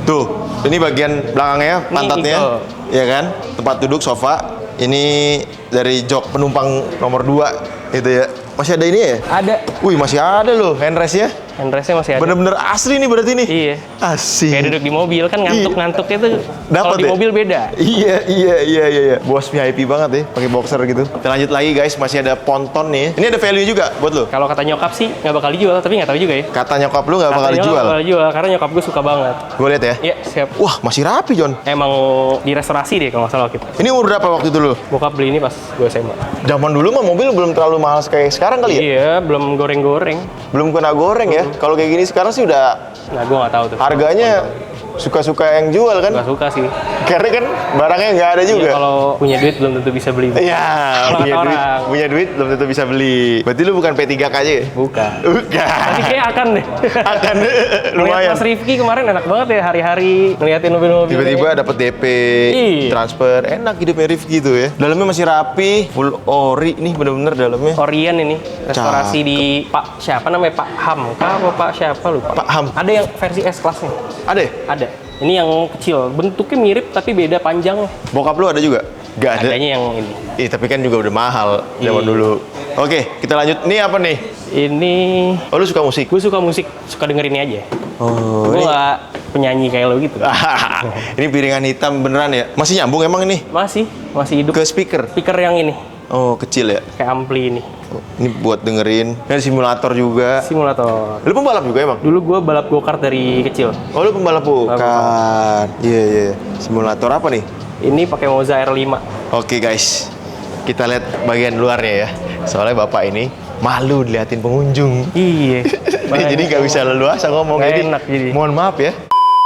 Tuh, ini bagian belakangnya, Ini pantatnya. Eagle. Ya kan? Tempat duduk sofa. Ini dari jok penumpang nomor 2 gitu ya. Masih ada ini ya? Ada. Wih, masih ada loh handrestnya. Handrestnya masih ada. Bener-bener asli nih berarti nih. Iya. Asik. Kayak duduk di mobil kan ngantuk-ngantuknya tuh. Kalau Dapet di ya? mobil beda. Iya. Bos VIP banget ya, pakai boxer gitu. Kita lanjut lagi guys, masih ada ponton nih. Ini ada value juga buat lo. Kalau kata nyokap sih nggak bakal dijual, tapi nggak tahu juga ya. Kata nyokap lu nggak bakal Katanya dijual. nggak bakal dijual karena nyokap gue suka banget. Gue lihat ya. Iya, siap. Wah, masih rapi John. Emang direstorasi deh kalau nggak salah kita. Ini umur berapa waktu itu lu? Bokap beli ini pas gue SMA. Zaman dulu mah mobil belum terlalu mahal kayak sekarang kali ya? Iya, belum goreng-goreng. Belum kena goreng ya. Kalau kayak gini sekarang sih udah Nah, gue nggak tahu tuh. harganya suka-suka yang jual kan? Nggak suka sih. Karena kan barangnya nggak ada juga. Iya, kalau punya duit belum tentu bisa beli. Iya, Kalau punya kata duit, orang. punya duit belum tentu bisa beli. Berarti lu bukan P3K aja ya? Bukan. Bukan. Tapi kayak akan deh. Akan Ngeliat lumayan. Mas Rifki kemarin enak banget ya hari-hari ngeliatin mobil-mobil. Tiba-tiba dapat DP, Iya. transfer, enak hidupnya Rifki tuh ya. Dalamnya masih rapi, full ori nih bener-bener dalamnya. Orion ini restorasi Cakep. di Pak siapa namanya Pak Hamka apa Pak siapa lupa. Pak Ham. Ada yang versi S kelasnya. Ada ya? Ada. Ini yang kecil, bentuknya mirip tapi beda panjang. Bokap lu ada juga? Gak ada. Adanya yang ini. Tapi kan juga udah mahal zaman Iya. dulu. Oke, kita lanjut. Ini apa nih? Ini Oh, lu suka musik? gue suka musik, suka dengerin ini aja. Oh, Gue ini. nggak penyanyi kayak lo gitu. Ini piringan hitam beneran ya? Masih nyambung emang ini? Masih hidup. Ke speaker? Speaker yang ini, Oh, kecil ya? kayak ampli ini. Oh, ini buat dengerin. Ini ada simulator juga. Simulator. Lu pembalap juga emang? Dulu gue balap go-kart dari kecil. Oh, lu pembalap bukan? Iya. Simulator apa nih? Ini pakai Moza R5. Oke guys, kita lihat bagian luarnya ya. Soalnya bapak ini malu diliatin pengunjung. Iya. Jadi nggak bisa leluasa ngomong. Nggak enak jadi. Mohon maaf ya.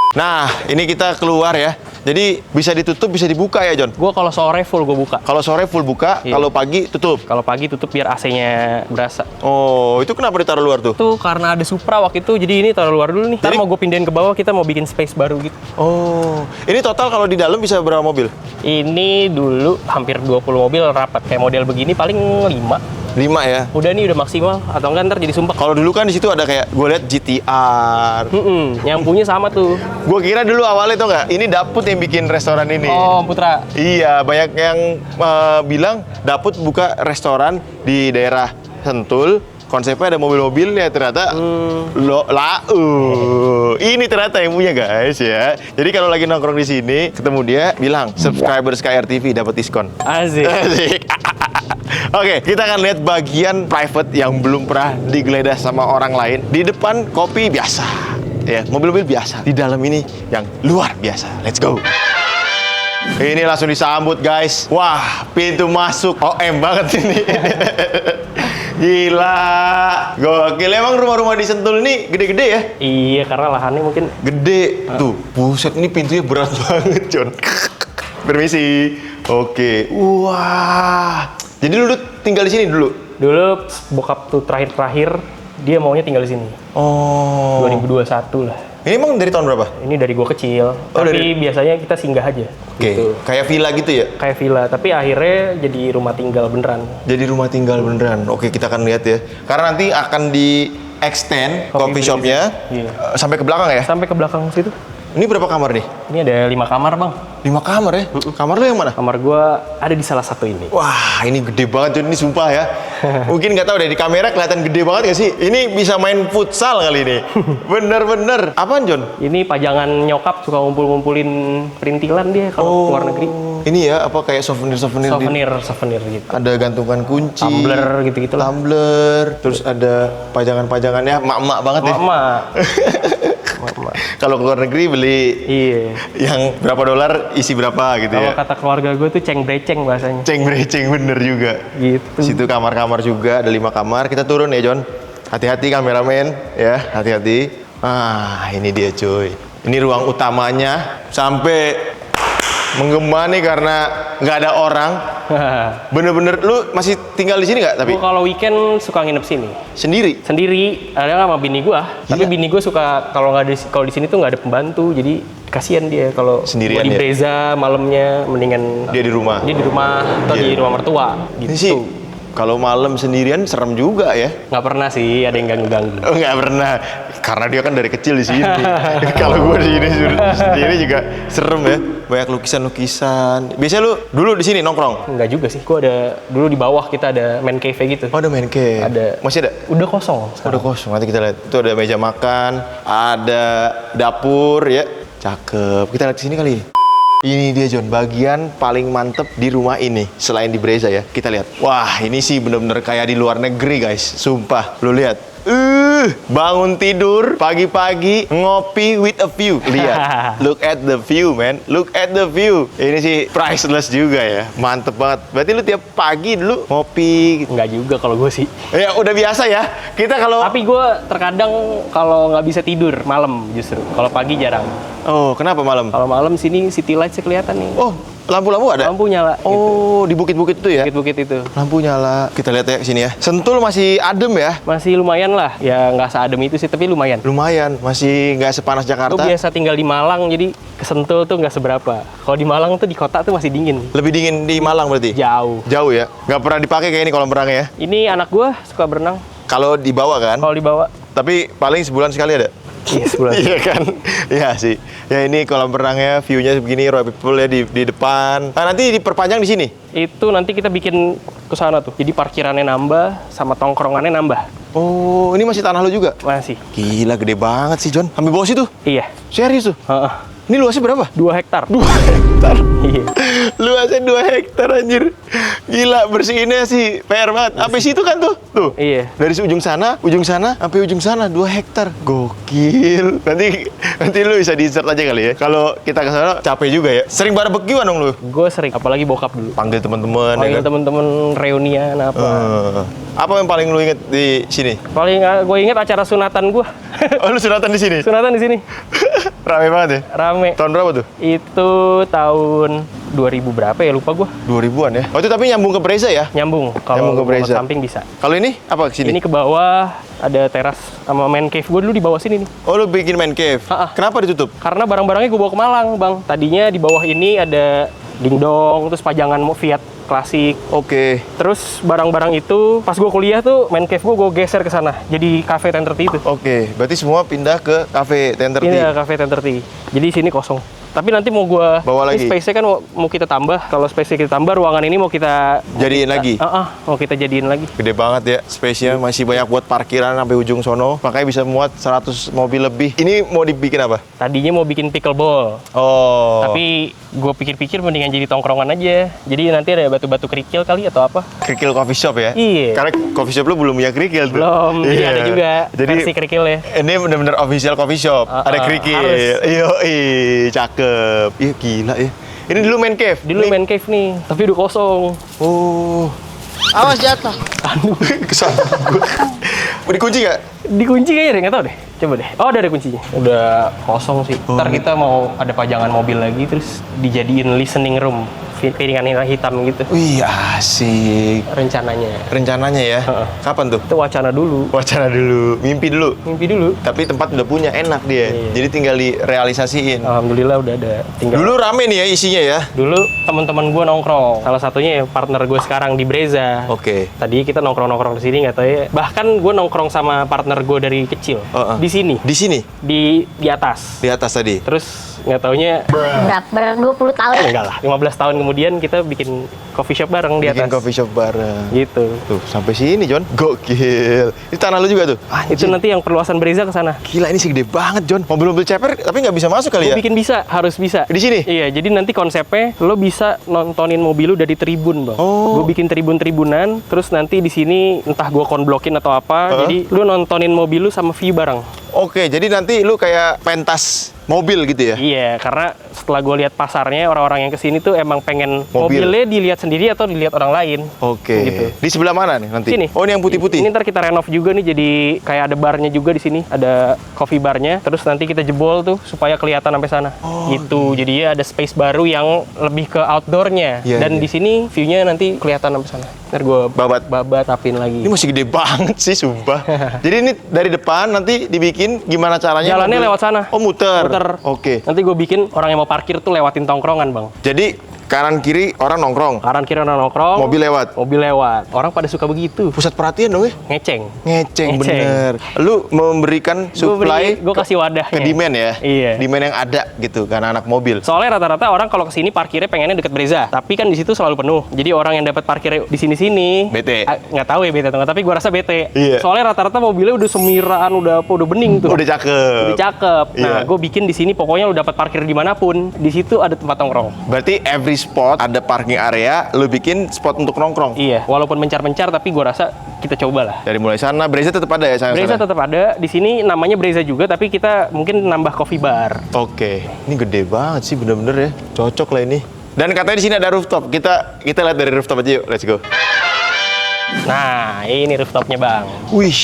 Nah, ini kita keluar ya. Jadi bisa ditutup, bisa dibuka ya John? Gue kalau sore full gue buka. Kalau sore full buka, Iya. kalau pagi tutup. Kalau pagi tutup biar AC-nya berasa. Oh, itu kenapa ditaruh luar tuh? Tuh karena ada Supra waktu itu, jadi ini taruh luar dulu nih. Ntar Jadi- mau gue pindahin ke bawah, kita mau bikin space baru gitu. Oh, ini total kalau di dalam bisa berapa mobil? Ini dulu hampir 20 mobil rapat. Kayak model begini paling 5. 5 ya. Udah nih udah maksimal, atau enggak ntar jadi sumpah. Kalau dulu kan di situ ada kayak gue lihat GTR. Nyampunya sama tuh. Gue kira dulu awalnya tuh nggak, ini Daput yang bikin restoran ini. Oh, Putra. Iya, banyak yang bilang Daput buka restoran di daerah Sentul, konsepnya ada mobil-mobilnya ternyata. Ini ternyata yang punya guys ya. Jadi kalau lagi nongkrong di sini ketemu dia, bilang subscriber Sky RTV dapat diskon. Asik. Asik. Oke, kita akan lihat bagian private yang belum pernah digeledah sama orang lain. Di depan kopi biasa, ya mobil-mobil biasa. Di dalam ini yang luar biasa. Let's go. Ini langsung disambut guys. Wah, pintu masuk OM banget ini. Gila. Gokil. Emang rumah-rumah di Sentul ini gede-gede ya? Iya, karena lahannya mungkin Gede. Tuh, buset ini pintunya berat banget, John. Permisi. Oke. Wah. Jadi lu tinggal di sini dulu? dulu bokap tuh terakhir dia maunya tinggal di sini. Oh. 2021 lah. Ini emang dari tahun berapa? Ini dari gua kecil. Oh, tapi biasanya kita singgah aja. Oke. Gitu. Kayak villa gitu ya? Kayak villa, tapi akhirnya jadi rumah tinggal beneran. Jadi rumah tinggal beneran. Oke, kita akan lihat ya. Karena nanti akan di extend coffee shopnya sampai ke belakang ya? Sampai ke belakang situ. Ini berapa kamar nih? Ini ada 5 kamar, Bang. 5 kamar ya? Kamar lu yang mana? Kamar gua ada di salah satu ini. Wah, ini gede banget John, ini sumpah ya. Mungkin nggak tahu deh, di kamera kelihatan gede banget nggak sih? Ini bisa main futsal kali ini. Bener-bener. Apaan John? Ini pajangan nyokap suka ngumpul-ngumpulin perintilan dia kalau ke luar negeri. Ini ya, apa kayak souvenir-souvenir? Souvenir gitu. Ada gantungan kunci. Tumbler gitu-gitu lah. Tumbler. Terus ada pajangan-pajangannya, mak-mak banget ya. Mama. Kalau ke luar negeri beli Iya. yang berapa dolar isi berapa gitu Kalau ya. kata keluarga gue tuh ceng-breceng bahasanya. Ceng bereceng bener juga. Gitu. Situ kamar-kamar juga, ada 5 kamar. Kita turun ya John. Hati-hati kameramen ya, hati-hati. Ah, ini dia cuy. Ini ruang utamanya. Sampai menggema nih karena nggak ada orang. Bener-bener, lu masih tinggal di sini nggak tapi? Gue kalau weekend suka nginep sini. Sendiri? Sendiri, ada sama bini gue. Tapi bini gue suka kalau nggak kalau di sini tuh nggak ada pembantu, jadi kasihan dia kalau Sendirian gua di ya? Breza malamnya mendingan Dia di rumah? Dia di rumah atau Iya. di rumah mertua Ini sih, gitu. kalau malam sendirian serem juga ya. Nggak pernah sih ada yang ganggu-ganggu. Oh, nggak pernah, karena dia kan dari kecil di sini. Kalau gue di sini sendiri juga serem ya, banyak lukisan-lukisan. Biasanya lu dulu di sini nongkrong? Enggak juga sih, gue ada dulu di bawah kita ada man cave gitu. Oh, ada main cave. Ada. Masih ada? Udah kosong. Udah kosong. Nanti kita lihat. Itu ada meja makan, ada dapur ya. Cakep. Kita lihat ke sini kali. Ini dia John, bagian paling mantep di rumah ini selain di Breza ya. Kita lihat. Wah, ini sih bener-bener kayak di luar negeri guys. Sumpah, lu lihat. Bangun tidur pagi-pagi ngopi with a view. Lihat. Look at the view, man. Look at the view. Ini sih priceless juga ya. Mantep banget. Berarti lu tiap pagi dulu ngopi. Enggak juga kalau gue sih. Ya udah biasa ya. Kita kalau Tapi gue terkadang kalau nggak bisa tidur malam justru. Kalau pagi jarang. Oh, kenapa malam? Kalau malam sini city lights kelihatan nih. Oh, lampu-lampu ada? Lampu nyala. Oh, di bukit-bukit itu ya? Bukit-bukit itu. Lampu nyala. Kita lihat ya ke sini ya. Sentul masih adem ya? Masih lumayan lah. Ya nggak seadem itu sih, tapi lumayan. Lumayan, masih nggak sepanas Gue Jakarta. biasa tinggal di Malang, jadi ke Sentul tuh nggak seberapa. Kalau di Malang tuh di kota tuh masih dingin. Lebih dingin di Malang berarti? Jauh. Jauh ya? Nggak pernah dipakai kayak ini kolam renang ya? Ini anak gue suka berenang. Kalau dibawa kan? Kalau dibawa, Tapi paling sebulan sekali ada? sebulan. Iya kan? Iya sih. Ya ini kolam renangnya, view-nya begini, Royal People ya di depan. Nah, nanti diperpanjang di sini? Itu nanti kita bikin ke sana tuh. Jadi parkirannya nambah, sama tongkrongannya nambah. Oh, ini masih tanah lo juga? Masih. Gila, gede banget sih John. Sampai bawah situ? Iya. Serius tuh? Heeh. Ini luasnya berapa? 2 hektar. 2 hektar. Iya. Luasnya 2 hektar anjir. Gila, bersihinnya sih PR banget. Sampai situ kan tuh? Tuh. Iya. Dari ujung sana, sampai ujung sana 2 hektar. Gokil. Nanti lu bisa di-insert aja kali ya. Kalau kita ke sana capek juga ya. Sering barbekyuan dong lu? Gue sering, apalagi bokap dulu. Panggil teman-teman ya Panggil kan? temen-temen reunian apa. Apa yang paling lu inget di sini? Paling gue inget acara sunatan gue. Oh, lu sunatan di sini? Sunatan di sini. Rame banget ya? Rame. Tahun berapa tuh? Itu tahun 2000 berapa ya, lupa gue. 2000-an ya? Oh, itu tapi nyambung ke Breza ya? Nyambung. Nyambung Kalau ke ke Breza. samping bisa. Kalau ini apa ke sini? Ini ke bawah ada teras sama man cave gue dulu di bawah sini nih. Oh, lu bikin main cave? Ha-ha. Kenapa ditutup? Karena barang-barangnya gue bawa ke Malang, Bang. Tadinya di bawah ini ada dingdong, terus pajangan Fiat klasik. Oke. Terus barang-barang itu pas gue kuliah tuh main cave gue geser ke sana. Jadi cafe 1030 itu. Oke, berarti semua pindah ke cafe 1030. Ini ya cafe 1030. Jadi sini kosong. Tapi nanti mau gua Bawa lagi. Ini space-nya kan mau kita tambah. Kalau space-nya kita tambah, ruangan ini mau kita Jadiin lagi? mau kita jadiin lagi. Gede banget ya, space-nya masih banyak buat parkiran sampai ujung sono. Makanya bisa muat 100 mobil lebih. Ini mau dibikin apa? Tadinya mau bikin pickleball. Oh. Tapi gue pikir-pikir mendingan jadi tongkrongan aja. Jadi nanti ada batu-batu kerikil kali atau apa? kerikil coffee shop ya? Iya. Karena coffee shop lu belum punya kerikil tuh. Belum, jadi Iya. ada juga Jadi versi kerikilnya. ini bener-bener official coffee shop. Ada kerikil. harus. Iya, cakep. Iya, gila ya. Ini dulu main cave. Dulu Nih. main cave nih, tapi udah kosong. Oh. Awas jatuh. Kesal. Mau dikunci nggak? Dikunci kayaknya deh, nggak tahu deh. Coba deh. Oh, ada kuncinya. Udah kosong sih. Ntar kita mau ada pajangan mobil lagi, terus dijadiin listening room. Piringan hitam gitu. Wih, asik. Rencananya. Rencananya ya. Heeh. Kapan tuh? Itu wacana dulu. Wacana dulu, mimpi dulu. Mimpi dulu. Tapi tempat udah punya, enak dia. Iya. Jadi tinggal direalisasiin. Alhamdulillah udah ada. Tinggal Dulu rame nih ya isinya ya. Dulu teman-teman gue nongkrong. Salah satunya ya partner gue sekarang di Breza. Oke. Tadi kita nongkrong-nongkrong di sini nggak tahu ya. Bahkan gue nongkrong sama partner gue dari kecil. Heeh. Di sini. Di sini, Di atas. di atas tadi. Terus nggak taunya Berapa? 20 tahun. enggak lah. 15 tahun kemudian kita bikin coffee shop bareng di Bikin atas. coffee shop bareng. Gitu. Tuh, sampai sini, John. Gokil. Ini tanah lu juga tuh? Itu nanti yang perluasan Breza ke sana. Gila, ini segede banget, John. Mobil-mobil ceper, tapi nggak bisa masuk kali ya? Bikin bisa, harus bisa. Di sini? Iya, jadi nanti konsepnya lo bisa nontonin mobil lu dari tribun, Bang. Oh. Gue bikin tribun-tribunan, terus nanti di sini entah gue konblokin atau apa, jadi lu nontonin mobil lu sama view bareng. Oke, jadi nanti lu kayak pentas mobil gitu ya? Iya, karena setelah gue lihat pasarnya, orang-orang yang kesini tuh emang pengen Mobil. mobilnya dilihat sendiri atau dilihat orang lain. Oke. Gitu. Di sebelah mana nih nanti? Sini. Oh, ini yang putih-putih? Ini ntar kita renov juga nih, jadi kayak ada barnya juga di sini, ada coffee barnya. Terus nanti kita jebol tuh supaya kelihatan sampai sana. Gitu. Jadi ya ada space baru yang lebih ke outdoornya. Iya, Dan iya. di sini view-nya nanti kelihatan sampai sana. Ntar gue Babat. tapin lagi. Ini masih gede banget sih, sumpah. Jadi ini dari depan nanti dibikin gimana caranya? Jalannya mobil- lewat sana. Oh, muter. Oke. Nanti gue bikin orang yang mau parkir tuh lewatin tongkrongan, Bang. Jadi kanan kiri orang nongkrong, Kanan kiri orang nongkrong. mobil lewat. Mobil lewat. Orang pada suka begitu. Pusat perhatian dong ya? Ngeceng. Ngeceng, Ngeceng. bener. Lu memberikan supply Gue kasih wadahnya. ke demand ya? Iya. Demand yang ada gitu, karena anak mobil. Soalnya rata-rata orang kalau kesini parkirnya pengennya deket Breza, tapi kan di situ selalu penuh. Jadi orang yang dapat parkir di sini-sini Bete. nggak tahu ya bete atau nggak, tapi gua rasa bete. Iya. Soalnya rata-rata mobilnya udah semiraan, udah bening tuh. Udah cakep. Udah cakep. Nah, Iya. gue bikin di sini pokoknya lu dapat parkir dimanapun, di situ ada tempat nongkrong. Berarti every spot ada parking area, lu bikin spot untuk nongkrong. Iya, walaupun mencar-mencar, tapi gua rasa kita coba lah. Dari mulai sana, Breza tetap ada ya? Breza tetap ada di sini, namanya Breza juga, tapi kita mungkin nambah coffee bar. Oke, ini gede banget sih, bener-bener ya. Cocok lah ini. Dan katanya di sini ada rooftop. Kita lihat dari rooftop aja yuk. Let's go. Nah, ini rooftopnya Bang. Wih.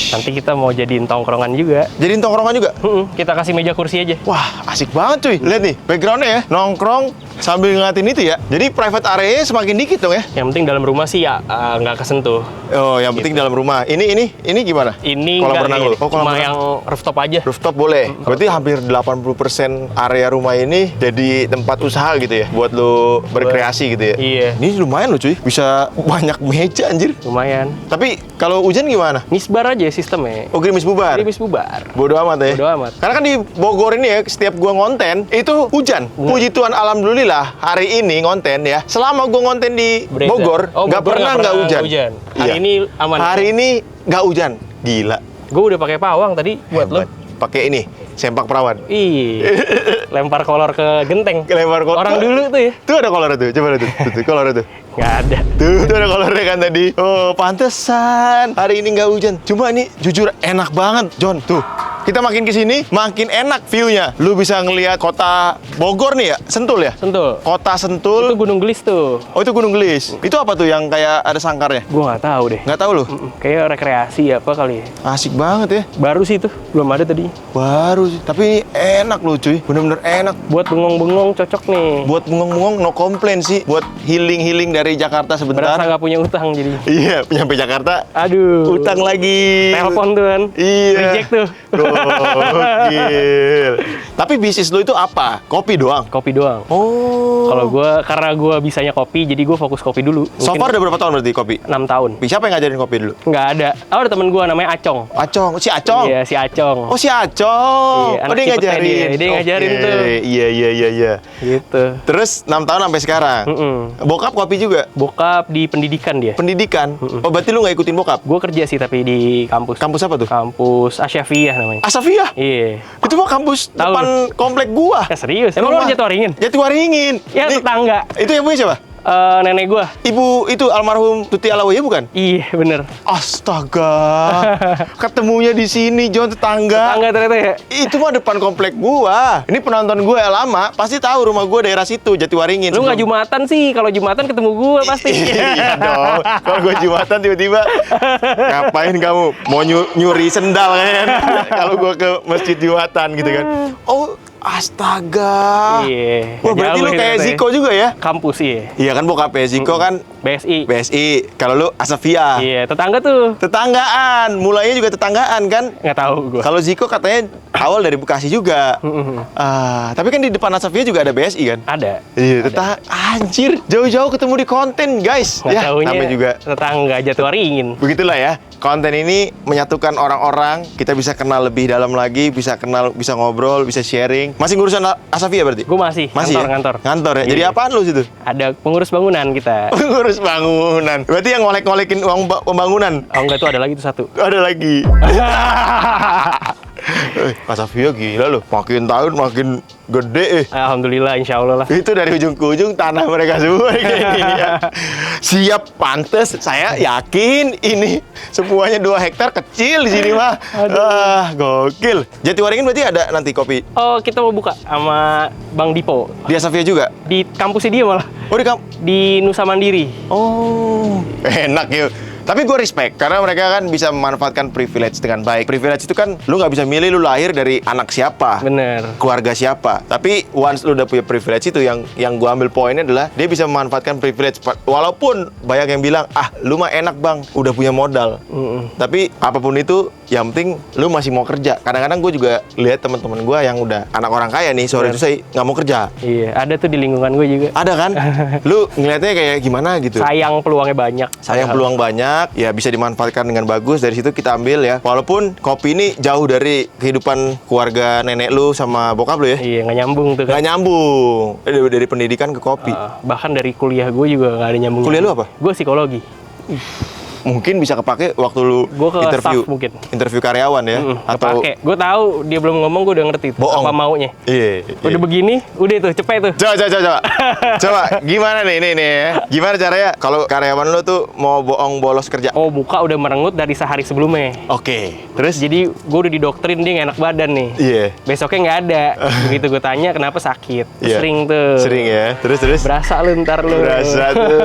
Nanti kita mau jadiin tongkrongan juga. Jadiin tongkrongan juga? Kita kasih meja kursi aja. Wah, asik banget cuy. Lihat nih, backgroundnya ya. Nongkrong sambil ngeliatin itu ya. Jadi private area semakin dikit dong ya. Yang penting dalam rumah sih ya nggak kesentuh. Oh, yang penting dalam rumah. Ini gimana? Ini kolam nggak renang ini, lu. Oh, kolam cuma renang. yang rooftop aja. Rooftop boleh. Berarti hampir 80% area rumah ini jadi tempat usaha gitu ya, buat lu berkreasi gitu ya. Iya. Ini lumayan loh cuy, bisa banyak meja anjir. Lumayan. Tapi kalau hujan gimana? Misbar aja sistemnya. Oh, gerimis bubar. Gerimis bubar. Bodo amat ya. Bodo amat. Karena kan di Bogor ini ya, setiap gua ngonten itu hujan. Puji Tuhan, alhamdulillah hari ini ngonten ya. Selama gua ngonten di Breza. Bogor, Oh, nggak Bogor pernah nggak nggak pernah hujan. Hari ini aman. Hari ini nggak hujan. Gila. Gue udah pakai pawang tadi buat lo. Hebat. Pakai ini, sempak perawan. Ih, lempar kolor ke genteng. Lempar kolor. Orang dulu tuh ya. Tuh ada kolor tuh, coba lihat tuh. Tuh kolor tuh. Nggak ada. Tuh ada kolornya kan tadi. Oh, pantesan hari ini nggak hujan. Cuma ini jujur enak banget, John. Tuh, kita makin kesini makin enak view-nya. Lu bisa ngelihat kota Bogor nih ya, Sentul ya? Sentul. Kota Sentul. Itu Gunung Gelis tuh. Oh, itu Gunung Gelis. Itu apa tuh yang kayak ada sangkarnya? Gue nggak tahu deh. Nggak tahu lu. Kayak rekreasi apa kali ya. Asik banget ya. Baru sih itu, belum ada tadi. Baru sih. Tapi ini enak loh cuy. Bener-bener enak. Buat bengong-bengong cocok nih. Buat bengong-bengong no komplain sih. Buat healing-healing dari Jakarta sebentar. Berasa nggak punya utang jadi. Iya, nyampe Jakarta. Aduh. Utang lagi. Telepon tuh kan. Iya. Reject tuh. Gokil. Tapi bisnis lu itu apa? Kopi doang? Kopi doang. Oh. Kalau karena gue bisanya kopi, jadi gue fokus kopi dulu. So far udah berapa tahun berarti kopi? 6 tahun. Siapa yang ngajarin kopi dulu? Nggak ada. Oh, ada temen gue namanya Acong. Acong, si Acong? Iya, si Acong. Oh, si Acong. Iya, Oh, anak dia Cipete ngajarin. dia ngajarin Oke. tuh. Iya. Gitu. Terus 6 tahun sampai sekarang. Bokap kopi juga? Bokap di pendidikan dia. Pendidikan? Oh, berarti lu nggak ikutin bokap? Gue kerja sih tapi di kampus. Kampus apa tuh? Kampus Asyafiyah namanya. Asafia? Iya. Itu mah kampus Tahu depan komplek gua. Ya serius. Emang lo Rumah- Jatiwaringin? Jatiwaringin. Ya Nih, tetangga. itu yang punya siapa? Nenek gue. Ibu itu almarhum Tuti Alawaya bukan? Iya bener. Astaga. Ketemunya di sini, John, tetangga. Tetangga ternyata ya. Itu mah depan komplek gua. Ini penonton gua lama, pasti tahu rumah gua daerah situ, Jatiwaringin. Lu nggak Jumatan sih. Kalau Jumatan ketemu gue pasti. Iya dong. Kalau gua Jumatan tiba-tiba ngapain kamu? Mau nyuri sendal kan? Kalau gua ke masjid Jumatan gitu kan. Oh, astaga. Iya. Wah, berarti Jauh lu ya kayak ternyata ya. Ziko juga ya? Kampus iya. Iya kan, bokapnya Ziko kan BSI. BSI. Kalau lu Asafia. Iya, tetangga tuh. Tetanggaan, mulainya juga tetanggaan kan? Nggak tahu gue. Kalau Ziko katanya awal dari Bekasi juga. Tapi kan di depan Asafia juga ada BSI kan? Ada. Iya, anjir, jauh-jauh ketemu di konten, guys. Nggak taunya namanya juga. tetangga Jatiwaringin. Begitulah ya. Konten ini menyatukan orang-orang, kita bisa kenal lebih dalam lagi, bisa kenal, bisa ngobrol, bisa sharing. Masih ngurusan Asafia berarti? Gue masih. Masih Ngantor. ya? Ngantor ya? Jadi Iya. apaan lu situ? Ada pengurus bangunan kita. Ngurus bangunan. Berarti yang ngolek-ngolekin uang pembangunan. Oh enggak, tuh ada lagi tuh satu. Ada lagi. Asafia gila loh. Makin tahun makin gede. Alhamdulillah, insya Allah lah. Itu dari ujung ke ujung tanah mereka semua kayak gini ya. Siap, pantes. Saya yakin ini semuanya 2 hektar kecil di sini mah. Gokil. Jatiwaringin berarti ada nanti kopi Oh, kita mau buka sama Bang Dipo. di Asafia juga? Di kampusnya dia malah. Oh, Di Nusa Mandiri. Oh, enak ya. Tapi gue respect, karena mereka kan bisa memanfaatkan privilege dengan baik. Privilege itu kan, lu nggak bisa milih lu lahir dari anak siapa. Bener. Keluarga siapa. Tapi once lu udah punya privilege itu, yang gue ambil poinnya adalah dia bisa memanfaatkan privilege. Walaupun banyak yang bilang, lu mah enak bang, udah punya modal. Tapi apapun itu, yang penting lu masih mau kerja. Kadang-kadang gue juga lihat teman-teman gue yang udah anak orang kaya nih, sore itu saya nggak mau kerja. Iya, ada tuh di lingkungan gue juga. Ada kan? Lu ngeliatnya kayak gimana gitu? Sayang peluangnya banyak. Sayang peluang banyak, ya bisa dimanfaatkan dengan bagus. Dari situ kita ambil ya. Walaupun kopi ini jauh dari kehidupan keluarga nenek lu sama bokap lu ya. Iya, nggak nyambung tuh Nggak kan. nyambung. Dari pendidikan ke kopi. Bahkan dari kuliah gue juga nggak ada nyambung. Kuliah lu apa? Gue psikologi. Mungkin bisa kepake waktu lu Gua ke interview staff mungkin. interview karyawan ya. Atau Pakai. Gue tahu dia belum ngomong, gue udah ngerti tuh bohong. apa maunya. Iya. Udah begini, udah tuh cepet tuh. Coba. Coba gimana nih ini ya? Gimana caranya kalau karyawan lu tuh mau bohong bolos kerja? Oh, muka udah merengut dari sehari sebelumnya. Oke. Terus Jadi gue udah didoktrin dia nggak enak badan nih. iya. Besoknya nggak ada. Begitu gue tanya kenapa sakit. Iya. Sering tuh. Sering ya. Terus Berasa lu ntar lu. berasa tuh.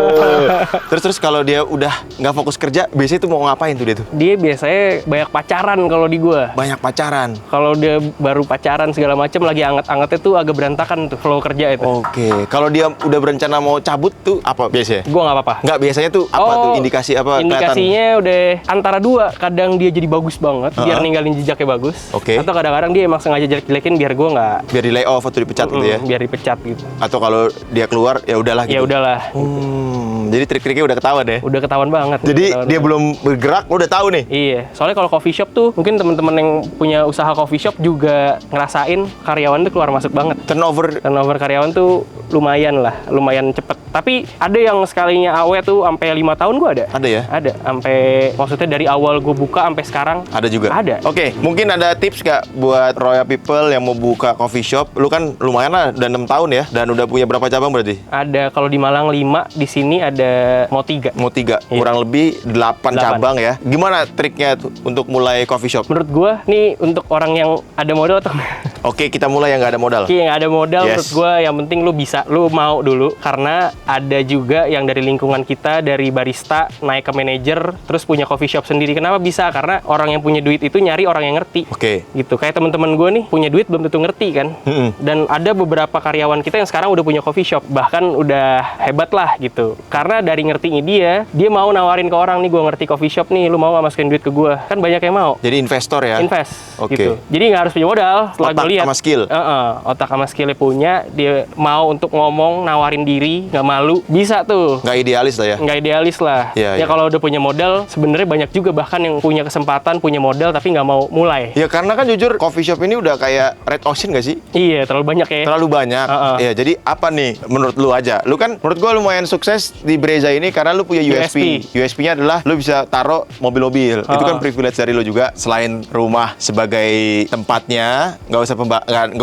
Terus kalau dia udah nggak fokus kerja, biasanya tuh mau ngapain tuh dia tuh? Dia biasanya banyak pacaran kalau di gua. Banyak pacaran. Kalau dia baru pacaran segala macam lagi anget-angetnya tuh agak berantakan tuh flow kerja itu. Oke. Kalau dia udah berencana mau cabut tuh apa biasanya? Gua nggak apa-apa. Nggak, biasanya tuh apa tuh indikasi apa kelihatan? Indikasinya udah antara dua. Kadang dia jadi bagus banget, biar ninggalin jejaknya bagus. Oke. Atau kadang-kadang dia emang sengaja jelek-jelekin biar gua nggak Biar di lay off atau dipecat gitu ya? biar dipecat gitu. Atau kalau dia keluar ya udahlah gitu. Ya udahlah. Jadi trik-triknya udah ketahuan ya? Udah ketahuan banget. Jadi Udah ketahuan dia banget. belum bergerak, lo udah tahu nih. Iya, soalnya kalau coffee shop tuh mungkin teman-teman yang punya usaha coffee shop juga ngerasain karyawan tuh keluar masuk banget. Turnover karyawan tuh lumayan cepet. Tapi ada yang sekalinya awet tuh sampai 5 tahun gua ada. Ada ya? Ada, sampai maksudnya dari awal gua buka sampai sekarang. Ada juga? Ada. Oke, mungkin ada tips nggak buat Royal People yang mau buka coffee shop? Lu kan lumayan lah, udah 6 tahun ya? Dan udah punya berapa cabang berarti? Ada kalau di Malang 5, di sini ada mau 3. Mau 3, Iya. kurang lebih 8 cabang ya. Gimana triknya untuk mulai coffee shop? Menurut gua nih untuk orang yang ada modal atau Oke, kita mulai yang nggak ada modal. Oke, yang ada modal Yes. menurut gue yang penting lu bisa, lu mau dulu. Karena ada juga yang dari lingkungan kita, dari barista, naik ke manajer, terus punya coffee shop sendiri. Kenapa bisa? Karena orang yang punya duit itu nyari orang yang ngerti. Oke. Gitu, kayak teman-teman gue nih, punya duit belum tentu ngerti kan. Dan ada beberapa karyawan kita yang sekarang udah punya coffee shop. Bahkan udah hebat lah gitu. Karena karena dari ngertinya dia mau nawarin ke orang nih, gue ngerti coffee shop nih, lu mau nggak masukin duit ke gue? Kan banyak yang mau. Jadi investor ya? Invest, Oke. gitu. Jadi nggak harus punya modal. Setelah Otak gue lihat, sama skill. otak sama skillnya punya, dia mau untuk ngomong, nawarin diri, nggak malu, bisa tuh. Nggak idealis lah ya? Nggak idealis lah. Iya, Ya iya. kalau udah punya modal, sebenarnya banyak juga bahkan yang punya kesempatan, punya modal tapi nggak mau mulai. Ya karena kan jujur coffee shop ini udah kayak red ocean nggak sih? Iya, terlalu banyak ya. Terlalu banyak. Ya, jadi apa nih menurut lu aja? Lu kan menurut gua lumayan sukses di Breza ini karena lu punya USP. USP-nya adalah lu bisa taruh mobil-mobil. Itu kan privilege dari lu juga. Selain rumah sebagai tempatnya, nggak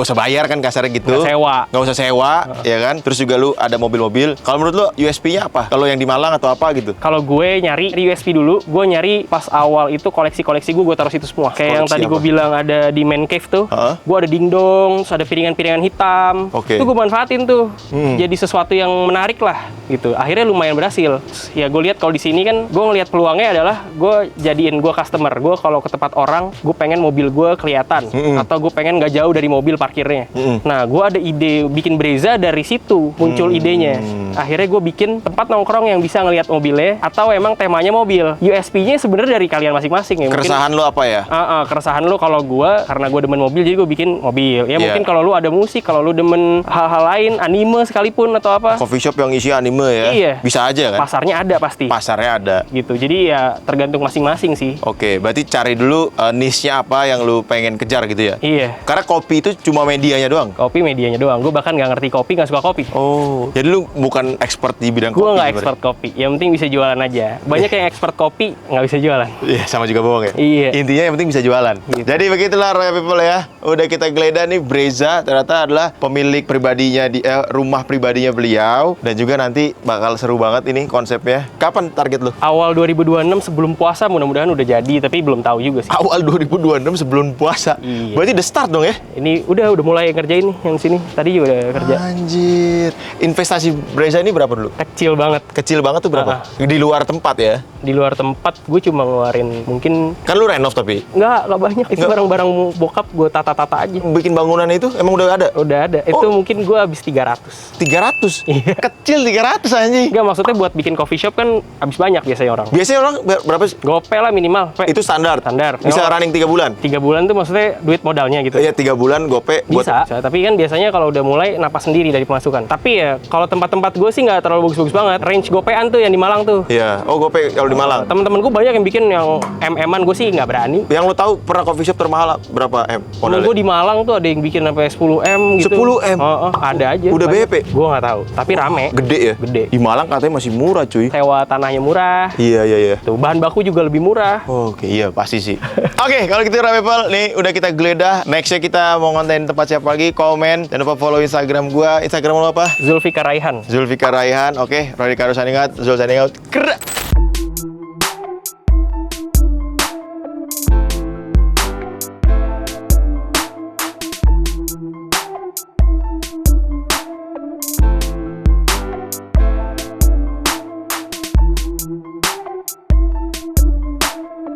usah bayar kan kasarnya gitu. Nggak usah sewa, ya kan? Terus juga lu ada mobil-mobil. Kalau menurut lu USP-nya apa? Kalau yang di Malang atau apa gitu? Kalau gue nyari di USP dulu, gue nyari pas awal itu koleksi-koleksi gue taruh situ semua. Kayak yang Koleksi tadi gue apa? bilang ada di Man Cave tuh, Heeh. gue ada dingdong, terus ada piringan-piringan hitam. Oke. Itu gue manfaatin tuh, jadi sesuatu yang menarik lah gitu. Akhirnya lumayan berhasil. Ya gue lihat kalau di sini kan, gue ngelihat peluangnya adalah gue jadiin gue customer. Gue kalau ke tempat orang, gue pengen mobil gue kelihatan, atau gue pengen nggak jauh dari mobil parkirnya. Nah, gue ada ide bikin Breza dari situ muncul idenya. Akhirnya gue bikin tempat nongkrong yang bisa ngelihat mobilnya, atau emang temanya mobil. USP-nya sebenarnya dari kalian masing-masing ya. Keresahan lu apa ya? Keresahan lu kalau gue, karena gue demen mobil, jadi gue bikin mobil. Ya Iya. mungkin kalau lu ada musik, kalau lu demen hal-hal lain, anime sekalipun atau apa, Coffee shop yang isi anime ya? Iya. Bisa aja kan? pasarnya ada pasti. Pasarnya ada. Gitu. Jadi ya tergantung masing-masing sih. Oke, berarti cari dulu niche-nya apa yang lu pengen kejar gitu ya? Iya. Karena kopi itu cuma medianya doang. Kopi medianya doang. Gue bahkan nggak ngerti kopi, nggak suka kopi. Oh, jadi lu bukan expert di bidang Gue kopi? nggak sebenarnya? expert kopi. Yang penting bisa jualan aja. Banyak yang expert kopi nggak bisa jualan. Iya, sama juga bohong ya? Iya. Intinya yang penting bisa jualan. Gitu. Jadi begitulah Royal People ya. Udah kita geledah nih, Breza ternyata adalah pemilik pribadinya rumah pribadinya beliau. Dan juga nanti bakal seru banget ini konsepnya. Kapan target lu? Awal 2026 sebelum puasa mudah-mudahan udah jadi, tapi belum tahu juga sih. Awal 2026 sebelum puasa. Iya. Berarti the start dong ya? Ini udah mulai ngerjain nih yang sini. Tadi juga udah kerja. Anjir. Investasi Breza ini berapa dulu? Kecil banget. Kecil banget tuh berapa? Di luar tempat ya? Di luar tempat gue cuma ngeluarin mungkin Kan lu renov tapi? nggak banyak. Itu Nggak. barang-barang bokap gue tata-tata aja. Bikin bangunan itu emang udah ada? Udah ada. Itu Oh. mungkin gue habis 300. 300? Iya. Kecil 300 anjing. Enggak, maksudnya buat bikin coffee shop kan habis banyak biasanya orang. Biasanya orang berapa sih? Gope lah minimal. Itu standar? Standar. Bisa Kalau running 3 bulan? 3 bulan tuh maksudnya duit modalnya gitu. Iya, 3 bulan gope buat... Bisa. Tapi kan biasanya kalau udah mulai napas sendiri dari pemasukan. Tapi ya kalau tempat-tempat gue sih nggak terlalu bagus-bagus banget. Range gopean tuh yang di Malang tuh. Iya. Oh, gope kalau di Malang. Temen-temen gue banyak yang bikin yang MM-an, gue sih nggak berani. Yang lo tahu pernah coffee shop termahal berapa M? Temen gue di Malang tuh ada yang bikin sampai 10M gitu. 10M? Ada aja. Udah BP? Gue nggak tahu. Tapi rame. Gede ya? Gede. Di Malang katanya masih murah cuy. Sewa tanahnya murah. Iya, iya, iya. Tuh bahan baku juga lebih murah. Oke, iya pasti sih. Oke, kalau gitu Royal People, nih udah kita geledah. Nextnya kita mau ngonten tempat siapa lagi, komen. Jangan lupa follow Instagram gua. Instagram lo apa? Zulfikar Raihan. Zulfikar Raihan. Oke, Roy Ricardo signing out. Zul signing out. Kera.